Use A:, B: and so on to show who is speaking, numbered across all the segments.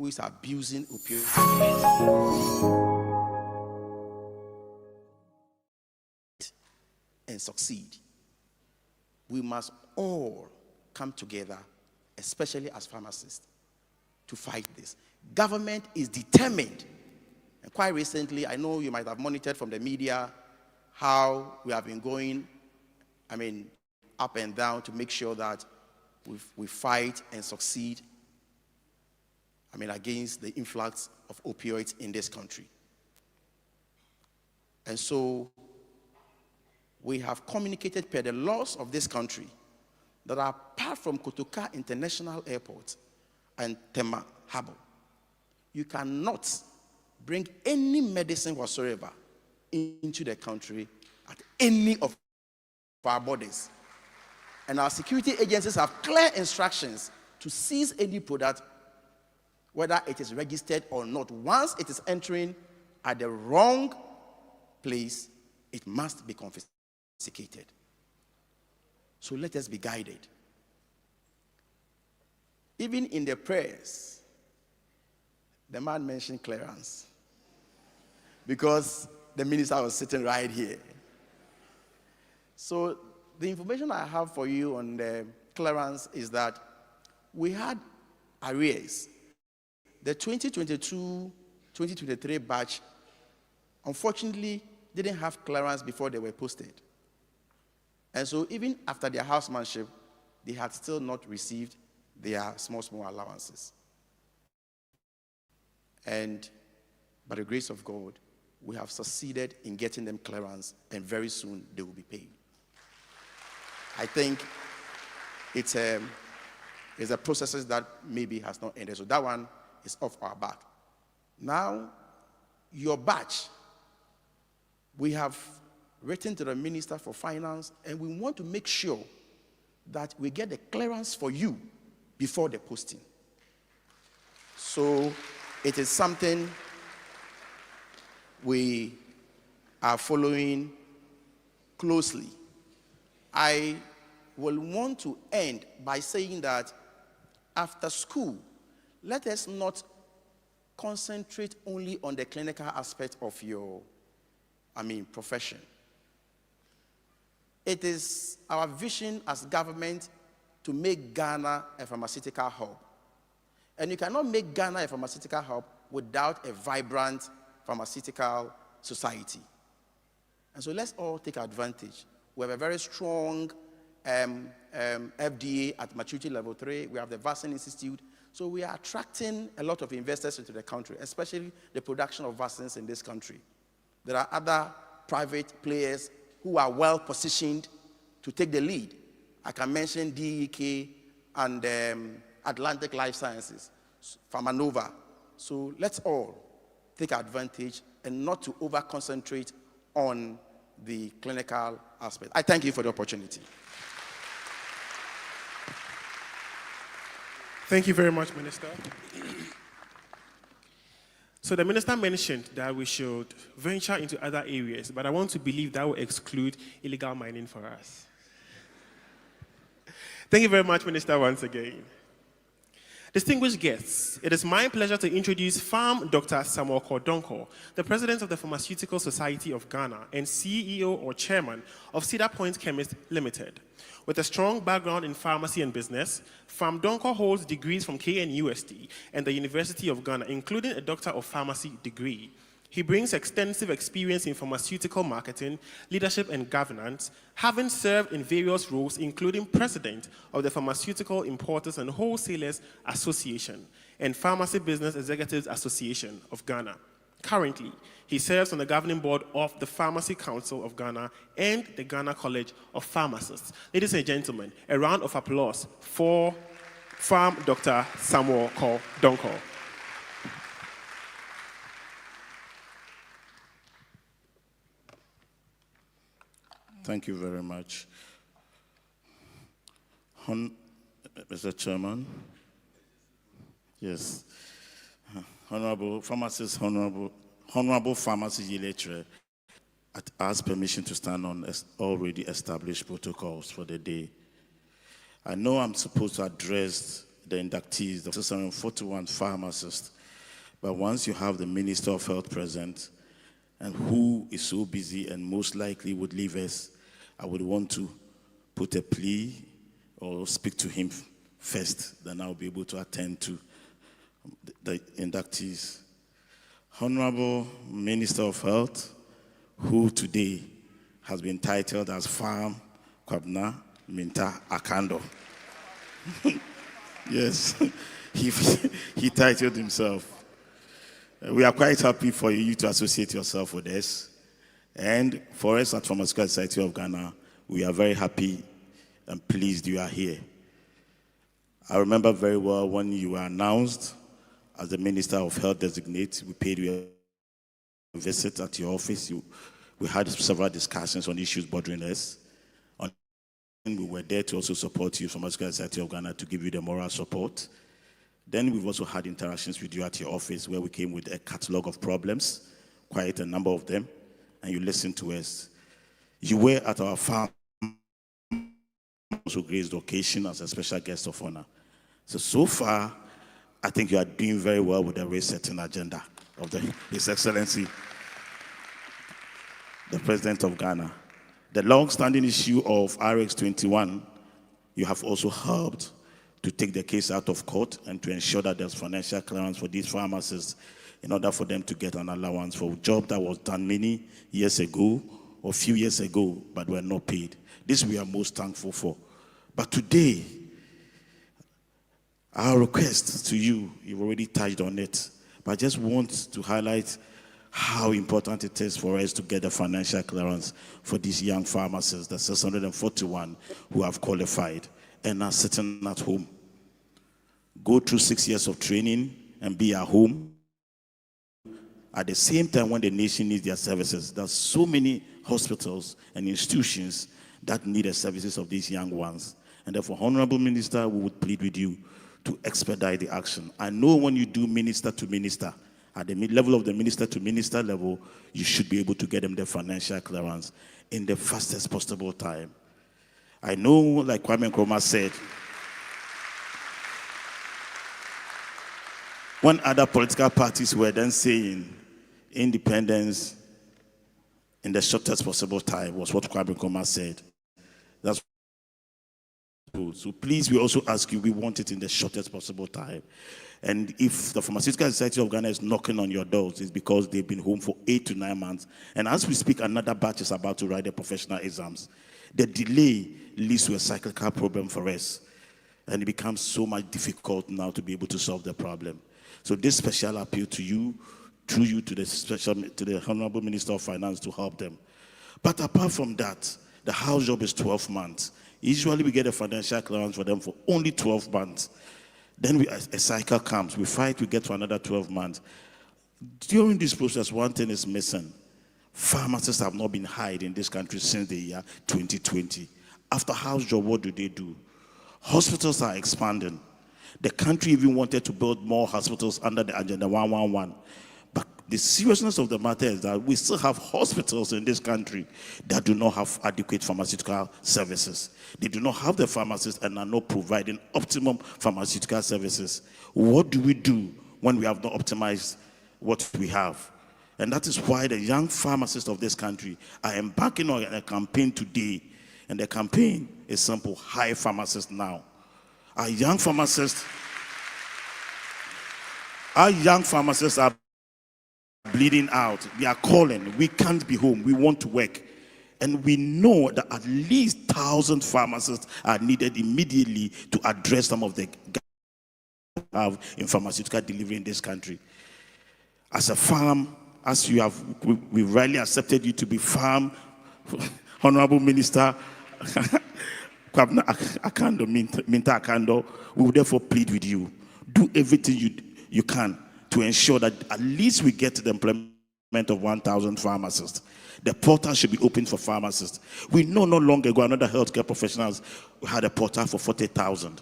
A: who is abusing opioids and succeed. We must all come together, especially as pharmacists, to fight this. Government is determined. And quite recently, I know you might have monitored from the media how we have been going, up and down to make sure that we fight and succeed, against the influx of opioids in this country. And so we have communicated per the laws of this country that apart from Kotoka International Airport and Tema Harbor, you cannot bring any medicine whatsoever into the country at any of our borders. And our security agencies have clear instructions to seize any product, whether it is registered or not. Once it is entering at the wrong place, it must be confiscated. So let us be guided. Even in the prayers, the man mentioned clearance, because the minister was sitting right here. So the information I have for you on the clearance is that we had arrears. The 2022-2023 batch, unfortunately, didn't have clearance before they were posted. And so even after their housemanship, they had still not received their small allowances. And by the grace of God, we have succeeded in getting them clearance, and very soon they will be paid. I think it's a process that maybe has not ended. So that one is off our back. Now, your batch, we have written to the Minister for Finance, and we want to make sure that we get the clearance for you before the posting. So it is something we are following closely. I will want to end by saying that after school, let us not concentrate only on the clinical aspect of your, profession. It is our vision as government to make Ghana a pharmaceutical hub. And you cannot make Ghana a pharmaceutical hub without a vibrant pharmaceutical society. And so let's all take advantage. We have a very strong FDA at maturity level 3. We have the Vaccine Institute. So we are attracting a lot of investors into the country, especially the production of vaccines in this country. There are other private players who are well positioned to take the lead. I can mention DEK and Atlantic Life Sciences, Pharmanova. So let's all take advantage and not to over-concentrate on the clinical aspect. I thank you for the opportunity.
B: Thank you very much, Minister. So the Minister mentioned that we should venture into other areas, but I want to believe that will exclude illegal mining for us. Thank you very much, Minister, once again. Distinguished guests, it is my pleasure to introduce Pharm Dr. Samuel Kordonko, the President of the Pharmaceutical Society of Ghana and CEO or Chairman of Cedar Point Chemist Limited. With a strong background in pharmacy and business, Pharm Donko holds degrees from KNUST and the University of Ghana, including a Doctor of Pharmacy degree. He brings extensive experience in pharmaceutical marketing, leadership, and governance, having served in various roles, including President of the Pharmaceutical Importers and Wholesalers Association and Pharmacy Business Executives Association of Ghana. Currently, he serves on the governing board of the Pharmacy Council of Ghana and the Ghana College of Pharmacists. Ladies and gentlemen, a round of applause for Pharm Dr. Samuel Kordonko.
C: Thank you very much. Mr. Chairman, yes, Honorable Pharmacist, Honorable Pharmacy Lecturer, asked permission to stand on already established protocols for the day. I know I'm supposed to address the inductees, the 641 pharmacists. But once you have the Minister of Health present, and who is so busy and most likely would leave us, I would want to put a plea or speak to him first, then I'll be able to attend to the inductees. Honorable Minister of Health, who today has been titled as Farm Kwame Minta Akando. Yes, he titled himself. We are quite happy for you to associate yourself with us. And for us at Pharmacists Society of Ghana, we are very happy and pleased you are here. I remember very well when you were announced as the Minister of Health designate, we paid you a visit at your office. We had several discussions on issues bothering us. And we were there to also support you, Pharmacists Society of Ghana, to give you the moral support. Then we've also had interactions with you at your office where we came with a catalog of problems, quite a number of them, and you listened to us. You were at our farm, also graced occasion as a special guest of honor. So far, I think you are doing very well with the race-setting agenda of His Excellency, the President of Ghana. The long-standing issue of RX-21, you have also helped to take the case out of court and to ensure that there's financial clearance for these pharmacists in order for them to get an allowance for a job that was done many years ago or a few years ago, but were not paid. This we are most thankful for. But today, our request to you, you've already touched on it, but I just want to highlight how important it is for us to get the financial clearance for these young pharmacists, the 641 who have qualified and are sitting at home. Go through 6 years of training and be at home. At the same time, when the nation needs their services, there's so many hospitals and institutions that need the services of these young ones. And therefore, Honorable Minister, we would plead with you to expedite the action. I know when you do minister to minister, at the level of the minister to minister level, you should be able to get them the financial clearance in the fastest possible time. I know, like Kwame Nkrumah said, when other political parties were then saying independence in the shortest possible time was what Kwame Nkrumah said. That's so please, we also ask you, we want it in the shortest possible time. And if the Pharmaceutical Society of Ghana is knocking on your doors, it's because they've been home for 8 to 9 months. And as we speak, another batch is about to write their professional exams. The delay leads to a cyclical problem for us. And it becomes so much difficult now to be able to solve the problem. So this special appeal to you, through you to the Honorable Minister of Finance to help them. But apart from that, the house job is 12 months. Usually we get a financial clearance for them for only 12 months. Then a cycle comes, we fight, we get to another 12 months. During this process, one thing is missing. Pharmacists have not been hired in this country since the year 2020. After house job, what do? Hospitals are expanding. The country even wanted to build more hospitals under the Agenda 111. But the seriousness of the matter is that we still have hospitals in this country that do not have adequate pharmaceutical services. They do not have the pharmacists and are not providing optimum pharmaceutical services. What do we do when we have not optimized what we have? And that is why the young pharmacists of this country are embarking on a campaign today. And the campaign is simple: hire pharmacists now. Our young pharmacists are bleeding out. They are calling. We can't be home. We want to work. And we know that at least 1,000 pharmacists are needed immediately to address some of the gaps we have in pharmaceutical delivery in this country. As a farm, as you have, we rightly accepted you to be farm, Honorable Minister Akando, Minta Akando, we will therefore plead with you. Do everything you can to ensure that at least we get to the employment of 1,000 pharmacists. The portal should be open for pharmacists. We know not long ago, another healthcare professionals had a portal for 40,000.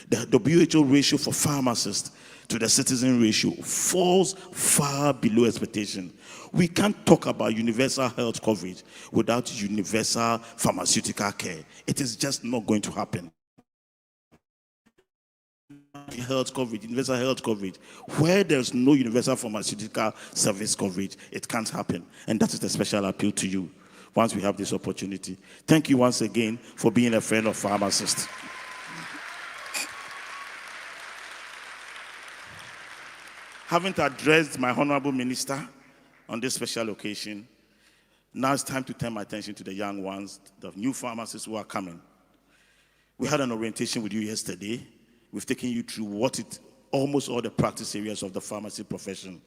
C: The WHO ratio for pharmacists to the citizen ratio falls far below expectation. We can't talk about universal health coverage without universal pharmaceutical care. It is just not going to happen. health coverage, universal health coverage. Where there's no universal pharmaceutical service coverage, it can't happen. And that is the special appeal to you once we have this opportunity. Thank you once again for being a friend of pharmacists. Having addressed my honorable minister on this special occasion, now it's time to turn my attention to the young ones, the new pharmacists who are coming. We had an orientation with you yesterday. We've taken you through almost all the practice areas of the pharmacy profession.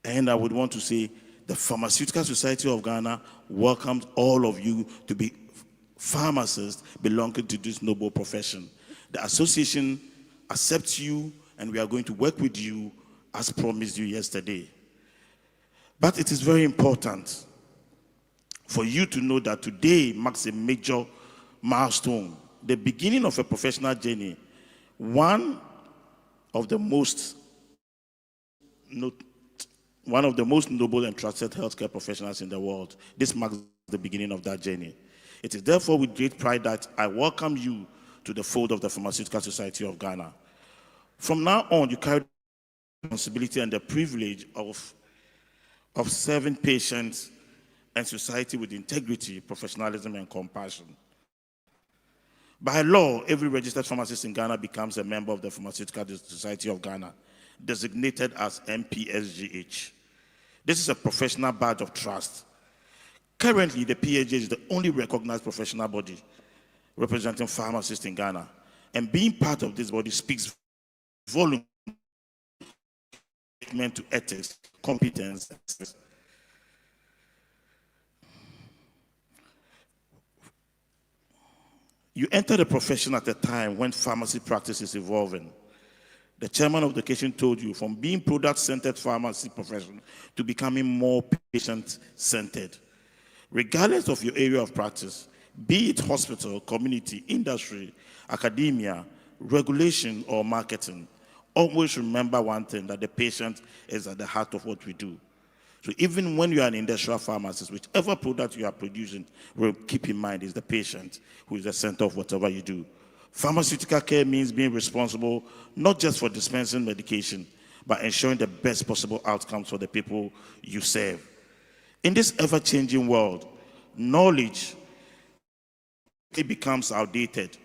C: And I would want to say the Pharmaceutical Society of Ghana welcomes all of you to be pharmacists belonging to this noble profession. The association accepts you, and we are going to work with you as promised you yesterday. But it is very important for you to know that today marks a major milestone, the beginning of a professional journey. One of the most noble and trusted healthcare professionals in the world. This marks the beginning of that journey. It is therefore with great pride that I welcome you to the fold of the Pharmaceutical Society of Ghana. From now on, you carry responsibility and the privilege of serving patients and society with integrity, professionalism, and compassion. By law, every registered pharmacist in Ghana becomes a member of the Pharmaceutical Society of Ghana, designated as MPSGH. This is a professional badge of trust. Currently, the PSGH is the only recognized professional body representing pharmacists in Ghana. And being part of this body speaks volumes to ethics, competence. You enter the profession at a time when pharmacy practice is evolving. The chairman of the occasion told you, from being product-centered pharmacy profession to becoming more patient-centered. Regardless of your area of practice, be it hospital, community, industry, academia, regulation, or marketing, always remember one thing, that the patient is at the heart of what we do. So even when you are an industrial pharmacist, whichever product you are producing, keep in mind is the patient who is the center of whatever you do. Pharmaceutical care means being responsible not just for dispensing medication, but ensuring the best possible outcomes for the people you serve. In this ever-changing world, knowledge becomes outdated.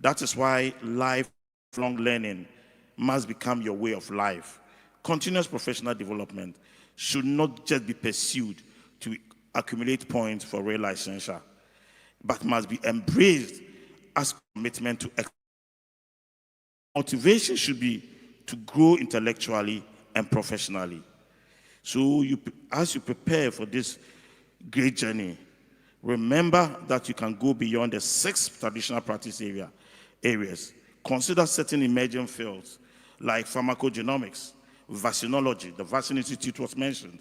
C: That is why lifelong learning must become your way of life. Continuous professional development should not just be pursued to accumulate points for real licensure, but must be embraced as commitment to excellence. Motivation should be to grow intellectually and professionally. So as you prepare for this great journey, remember that you can go beyond the 6 traditional practice areas. Consider certain emerging fields like pharmacogenomics, vaccinology, the Vaccine Institute was mentioned,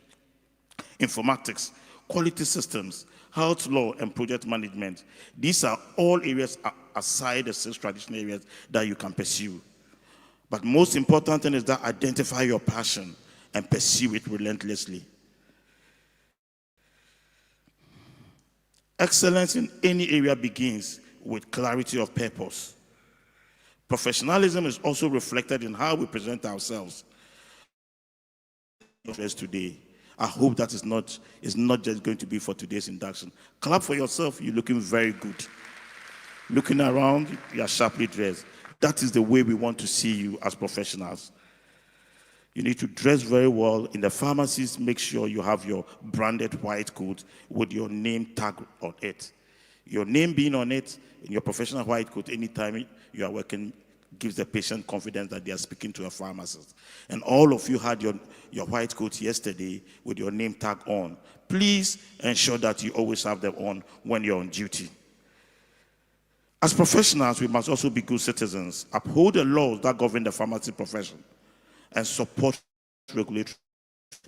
C: informatics, quality systems, health law, and project management. These are all areas aside the 6 traditional areas that you can pursue. But most important thing is that identify your passion and pursue it relentlessly. Excellence in any area begins with clarity of purpose. Professionalism is also reflected in how we present ourselves. Today, I hope that is not just going to be for today's induction. Clap for yourself, you're looking very good. Looking around, you are sharply dressed. That is the way we want to see you as professionals. You need to dress very well. In the pharmacies, make sure you have your branded white coat with your name tag on it. Your name being on it, in your professional white coat, anytime you are working, gives the patient confidence that they are speaking to a pharmacist. And all of you had your white coat yesterday with your name tag on. Please ensure that you always have them on when you're on duty. As professionals, we must also be good citizens, uphold the laws that govern the pharmacy profession, and support regulators.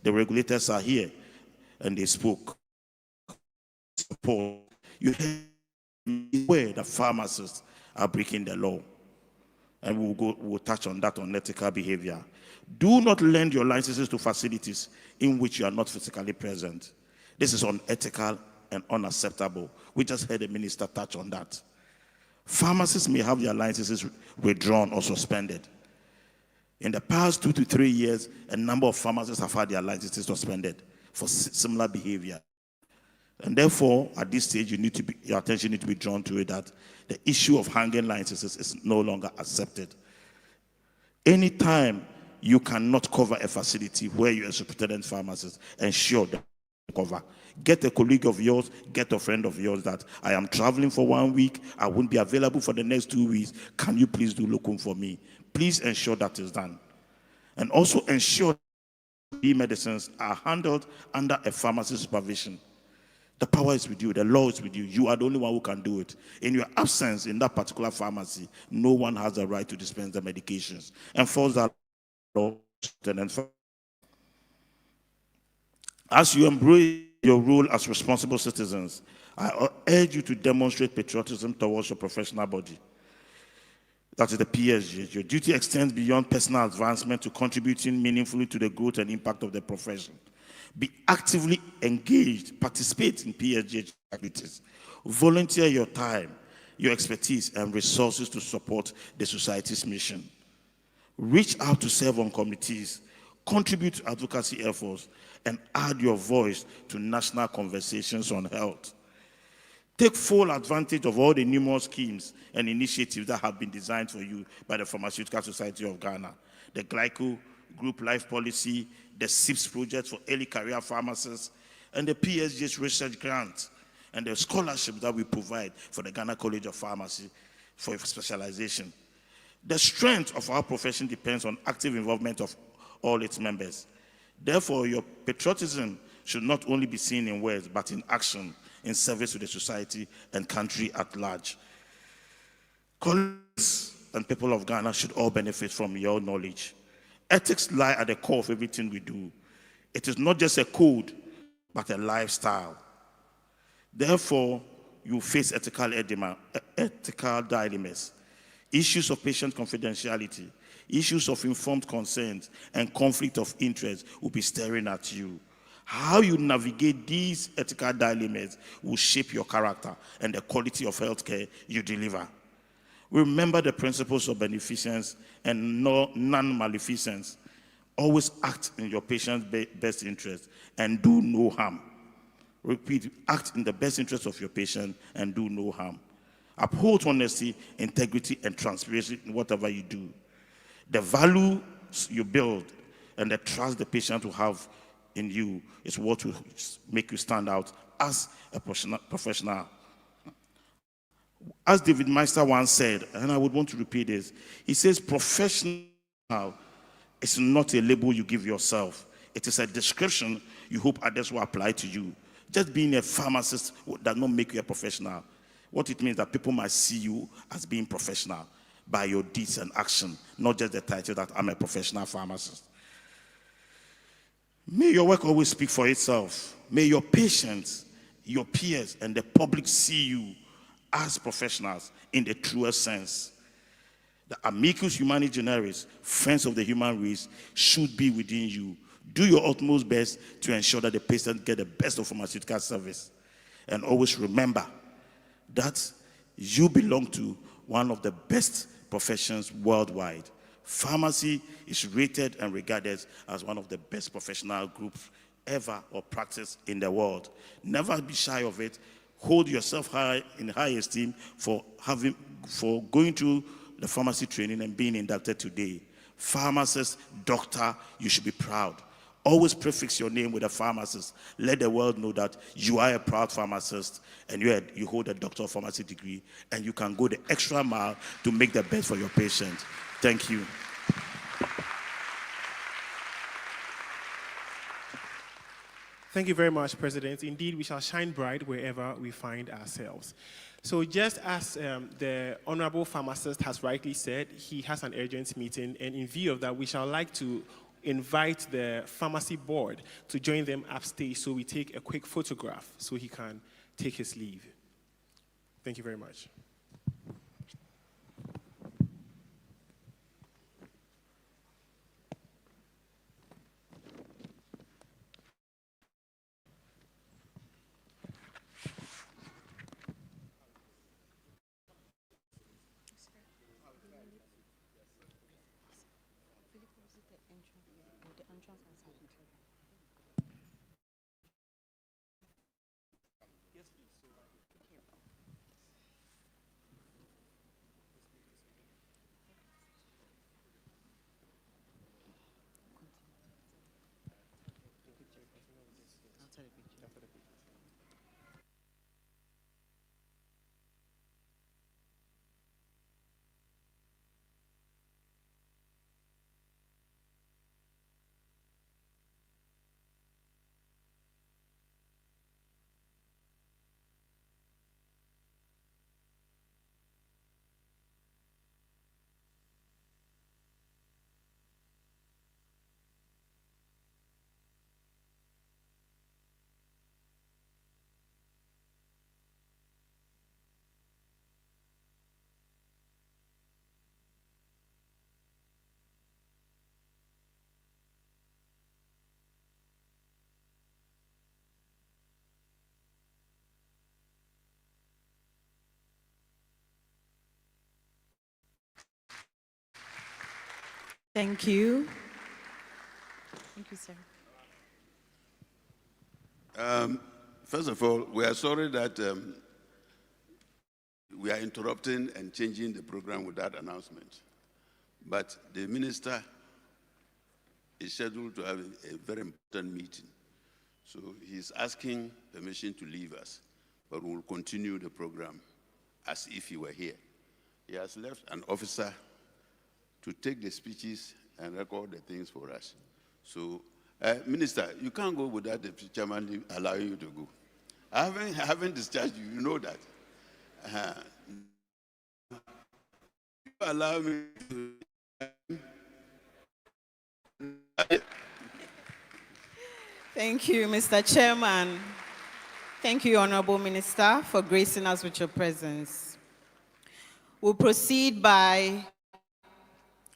C: The regulators are here, and they spoke. Support. You hear where the pharmacists are breaking the law. And we'll touch on that, on ethical behavior. Do not lend your licenses to facilities in which you are not physically present. This is unethical and unacceptable. We just heard the minister touch on that. Pharmacists may have their licenses withdrawn or suspended. In the past 2 to 3 years, a number of pharmacists have had their licenses suspended for similar behavior. And therefore, at this stage, your attention needs to be drawn to it that the issue of hanging licenses is no longer accepted. Anytime you cannot cover a facility where you're a superintendent pharmacist, ensure that you cover. Get a colleague of yours, get a friend of yours that I am traveling for 1 week, I won't be available for the next 2 weeks. Can you please do locum for me? Please ensure that is done. And also ensure that medicines are handled under a pharmacy supervision. The power is with you, the law is with you. You are the only one who can do it. In your absence in that particular pharmacy, no one has the right to dispense the medications. Enforce that law. As you embrace your role as responsible citizens, I urge you to demonstrate patriotism towards your professional body. That is the PSG. Your duty extends beyond personal advancement to contributing meaningfully to the growth and impact of the profession. Be actively engaged, participate in PSG activities, volunteer your time, your expertise, and resources to support the society's mission. Reach out to serve on committees, contribute to advocacy efforts, and add your voice to national conversations on health. Take full advantage of all the numerous schemes and initiatives that have been designed for you by the Pharmaceutical Society of Ghana. The Glyco Group Life Policy, the SIPS project for early career pharmacists, and the PSG's research grant, and the scholarship that we provide for the Ghana College of Pharmacy for specialization. The strength of our profession depends on active involvement of all its members. Therefore, your patriotism should not only be seen in words, but in action, in service to the society and country at large. Colleagues and people of Ghana should all benefit from your knowledge. Ethics lie at the core of everything we do. It is not just a code, but a lifestyle. Therefore, you face ethical dilemmas, issues of patient confidentiality, issues of informed consent, and conflict of interest will be staring at you. How you navigate these ethical dilemmas will shape your character and the quality of healthcare you deliver. Remember the principles of beneficence and non-maleficence. Always act in your patient's best interest and do no harm. Repeat, act in the best interest of your patient and do no harm. Uphold honesty, integrity, and transparency in whatever you do. The values you build and the trust the patient will have in you is what will make you stand out as a professional. As David Meister once said, and I would want to repeat this, he says professional is not a label you give yourself. It is a description you hope others will apply to you. Just being a pharmacist does not make you a professional. What it means that people might see you as being professional by your deeds and action, not just the title that I'm a professional pharmacist. May your work always speak for itself. May your patients, your peers, and the public see you as professionals in the truest sense. The amicus humani generis, friends of the human race, should be within you. Do your utmost best to ensure that the patient get the best of pharmaceutical service. And always remember that you belong to one of the best professions worldwide. Pharmacy is rated and regarded as one of the best professional groups ever or practiced in the world. Never be shy of it. Hold yourself high in high esteem for going through the pharmacy training and being inducted today. Pharmacist, doctor, you should be proud. Always prefix your name with a pharmacist. Let the world know that you are a proud pharmacist and you hold a doctor of pharmacy degree and you can go the extra mile to make the best for your patient. Thank you.
B: Thank you very much, President. Indeed, we shall shine bright wherever we find ourselves. So just as the Honorable Pharmacist has rightly said, he has an urgent meeting, and in view of that, we shall like to invite the pharmacy board to join them upstage so we take a quick photograph so he can take his leave. Thank you very much.
D: Thank you. Thank you, sir.
E: First of all, we are sorry that we are interrupting and changing the program without announcement. But the minister is scheduled to have a very important meeting. So he's asking permission to leave us, but we'll continue the program as if he were here. He has left an officer to take the speeches and record the things for us. So, Minister, you can't go without the chairman allowing you to go. I haven't discharged you, you know that. You allow me to...
D: Thank you, Mr. Chairman. Thank you, Honorable Minister, for gracing us with your presence. We'll proceed by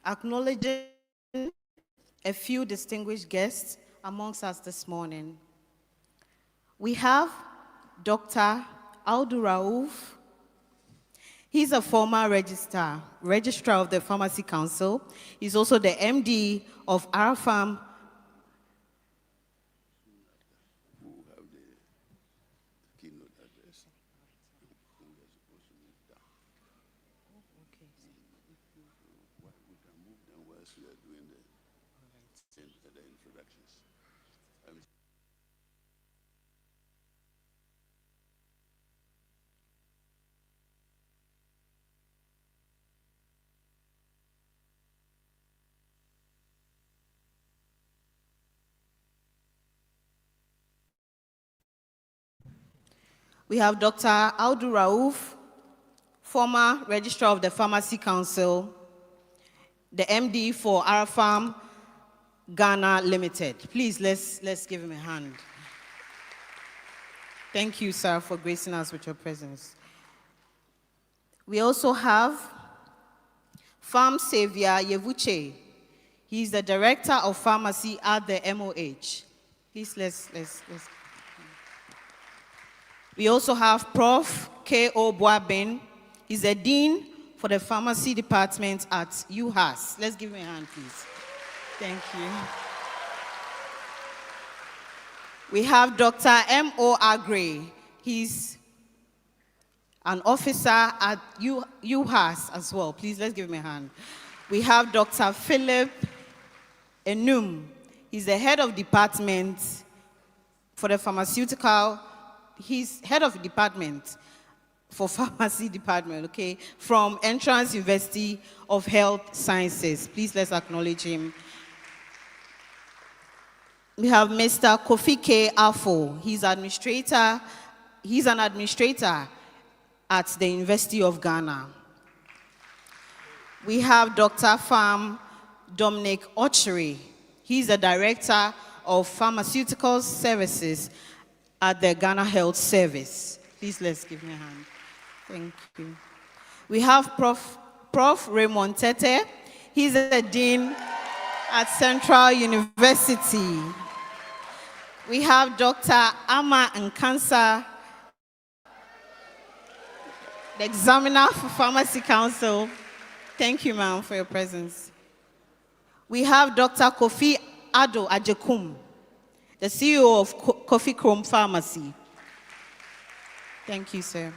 D: acknowledging a few distinguished guests amongst us this morning. We have Dr. Audu Rauf. He's a former registrar of the Pharmacy Council. He's also the MD of ARFAM. We have Dr. Audu Rauf, former registrar of the Pharmacy Council, the MD for ARFAM Ghana Limited. Please, let's give him a hand. Thank you, sir, for gracing us with your presence. We also have Farm Savior Yevuche. He's the director of pharmacy at the MOH. Please, let's. We also have Prof. K.O. Boabin. He's the dean for the pharmacy department at UHAS. Let's give him a hand, please. Thank you. We have Dr. M.O. Agre. He's an officer at UHAS as well. Please, let's give him a hand. We have Dr. Philip Enum. He's the head of department for the pharmaceutical. He's head of department for pharmacy department, okay, from Entrance University of Health Sciences. Please, let's acknowledge him. We have Mr. Kofi K. Afo. He's an administrator at the University of Ghana. We have Dr. Pham Dominic Ochery. He's the director of pharmaceutical services at the Ghana Health Service. Please, let's give me a hand. Thank you. We have Prof. Raymond Tete. He's a dean at Central University. We have Dr. Ama Nkansa, the examiner for Pharmacy Council. Thank you, ma'am, for your presence. We have Dr. Kofi Ado Ajekum, the CEO of Kofi Chrome Pharmacy. Thank you, sir.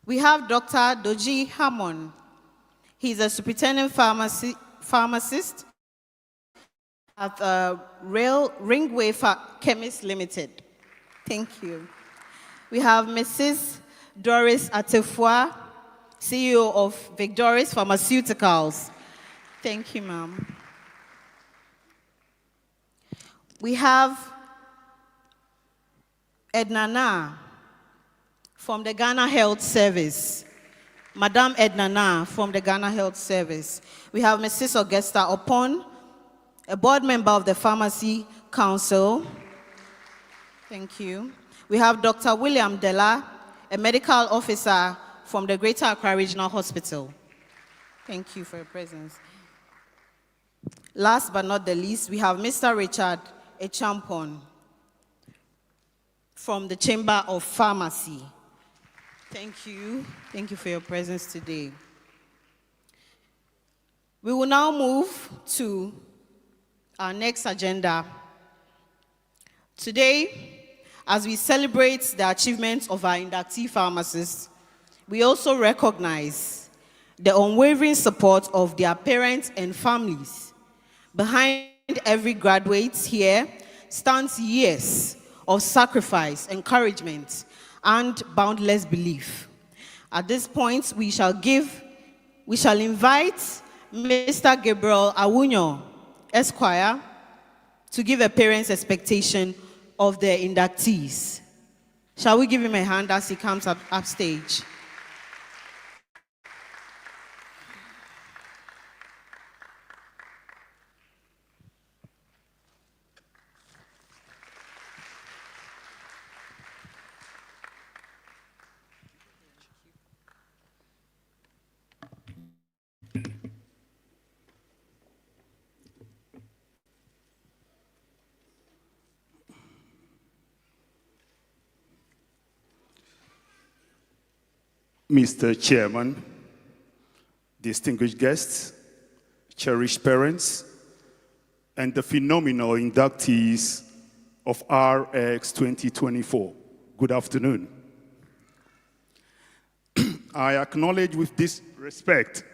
D: We have Dr. Doji Hammond. He's a superintendent pharmacist at Ringway Chemist Limited. Thank you. We have Mrs. Doris Atefua, CEO of Victoris Pharmaceuticals. Thank you, ma'am. We have Edna Na from the Ghana Health Service. Madame Edna Na from the Ghana Health Service. We have Mrs. Augusta Opon, a board member of the Pharmacy Council. Thank you. We have Dr. William Della, a medical officer from the Greater Accra Regional Hospital. Thank you for your presence. Last but not the least, we have Mr. Richard Echampon from the Chamber of Pharmacy. Thank you. Thank you for your presence today. We will now move to our next agenda. Today, as we celebrate the achievements of our inductee pharmacists, we also recognize the unwavering support of their parents and families. Behind every graduate here stands years of sacrifice, encouragement, and boundless belief. At this point, we shall invite Mr. Gabriel Awunyo, Esquire, to give a parent's expectation of the inductees. Shall we give him a hand as he comes up stage?
F: Mr. Chairman, distinguished guests, cherished parents, and the phenomenal inductees of RX 2024, good afternoon. I acknowledge with this respect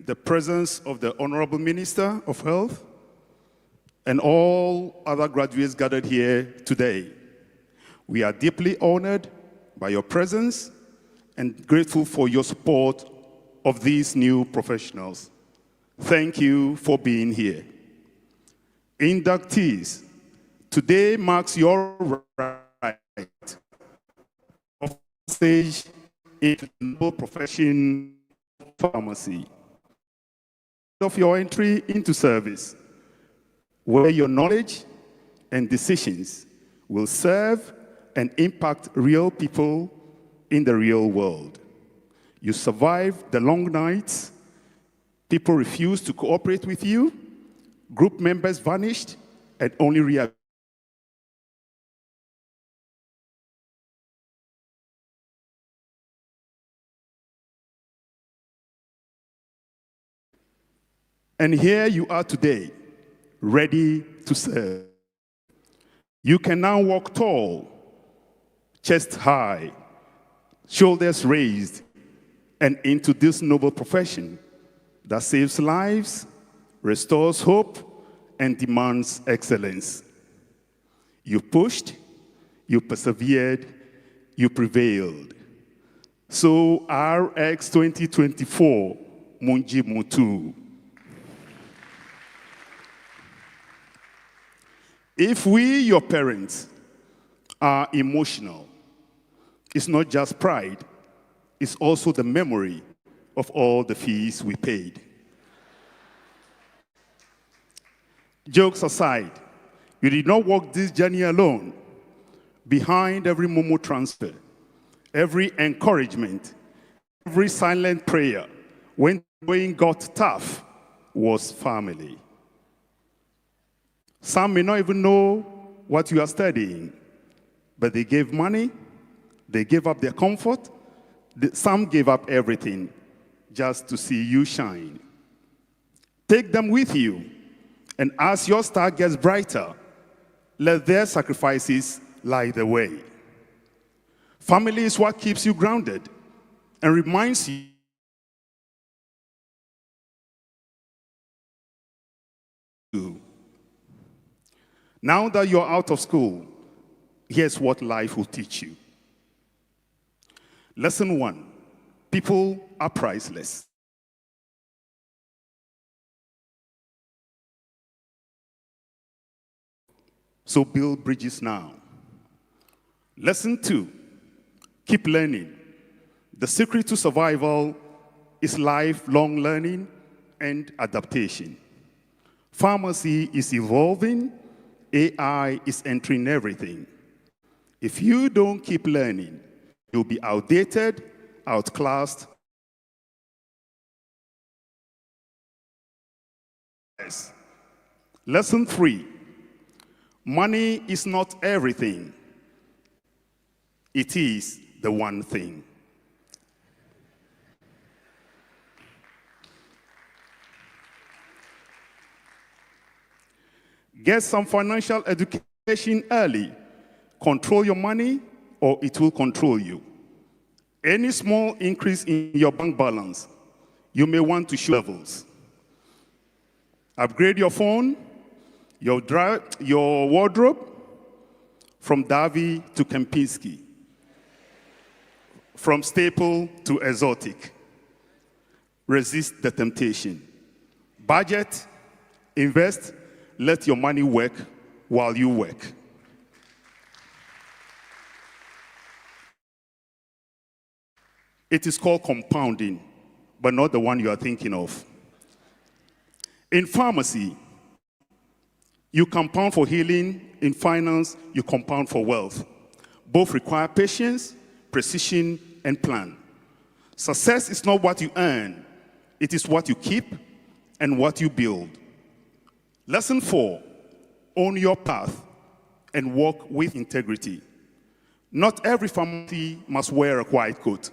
F: the presence of the Honorable Minister of Health and all other graduates gathered here today. We are deeply honored by your presence and grateful for your support of these new professionals. Thank you for being here. Inductees, today marks your right of stage into the noble profession of pharmacy, of your entry into service, where your knowledge and decisions will serve and impact real people in the real world. You survived the long nights, people refused to cooperate with you, group members vanished, and only reacted. And here you are today, ready to serve. You can now walk tall, chest high, shoulders raised, and into this noble profession that saves lives, restores hope, and demands excellence. You pushed, you persevered, you prevailed. So RX 2024, Munji Mutu. If we, your parents, are emotional, it's not just pride, it's also the memory of all the fees we paid. Jokes aside, you did not walk this journey alone. Behind every Momo transfer, every encouragement, every silent prayer, when going got tough, was family. Some may not even know what you are studying, but they gave money, they gave up their comfort, some gave up everything just to see you shine. Take them with you, and as your star gets brighter, let their sacrifices light the way. Family is what keeps you grounded and reminds you now that you're out of school, here's what life will teach you. Lesson 1, people are priceless. So build bridges now. Lesson 2, keep learning. The secret to survival is lifelong learning and adaptation. Pharmacy is evolving, AI is entering everything. If you don't keep learning, you'll be outdated, outclassed. Lesson 3, money is not everything. It is the one thing. Get some financial education early. Control your money, or it will control you. Any small increase in your bank balance, you may want to show levels. Upgrade your phone, your wardrobe, from Davi to Kempinski, from staple to exotic. Resist the temptation. Budget, invest, let your money work while you work. It is called compounding, but not the one you are thinking of. In pharmacy, you compound for healing. In finance, you compound for wealth. Both require patience, precision, and plan. Success is not what you earn. It is what you keep and what you build. Lesson 4, own your path and walk with integrity. Not every pharmacy must wear a white coat.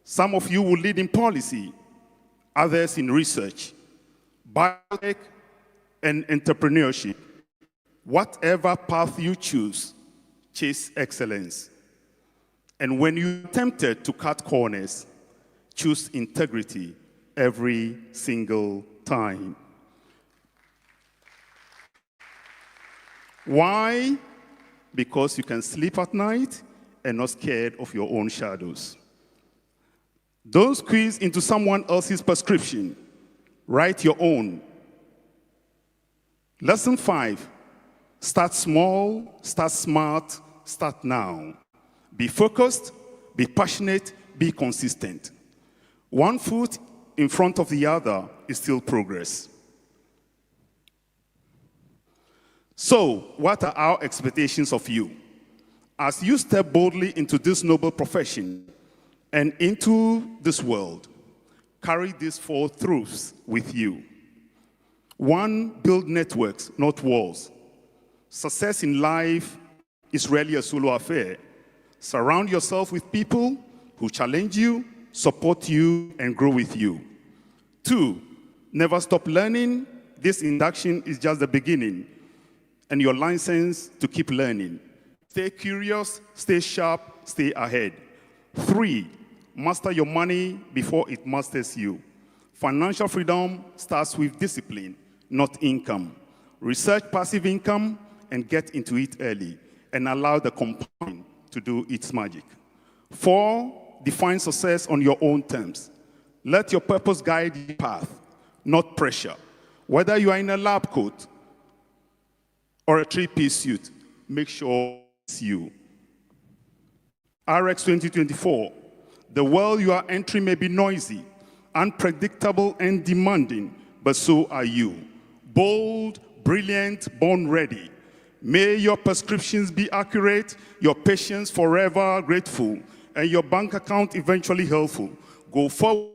F: Some of you will lead in policy, others in research, biotech, and entrepreneurship. Whatever path you choose, chase excellence. And when you're tempted to cut corners, choose integrity every single time. Why? Because you can sleep at night and not scared of your own shadows. Don't squeeze into someone else's prescription. Write your own. Lesson 5, start small, start smart, start now. Be focused, be passionate, be consistent. One foot in front of the other is still progress. So, what are our expectations of you? As you step boldly into this noble profession and into this world, carry these 4 truths with you. 1, build networks, not walls. Success in life is rarely a solo affair. Surround yourself with people who challenge you, support you, and grow with you. 2, never stop learning. This induction is just the beginning, and your license to keep learning. Stay curious, stay sharp, stay ahead. 3, master your money before it masters you. Financial freedom starts with discipline, not income. Research passive income and get into it early, and allow the compounding to do its magic. 4, define success on your own terms. Let your purpose guide your path, not pressure. Whether you are in a lab coat or a 3-piece suit, make sure it's you. RX 2024, the world you are entering may be noisy, unpredictable, and demanding, but so are you. Bold, brilliant, born ready. May your prescriptions be accurate, your patients forever grateful, and your bank account eventually helpful. Go forward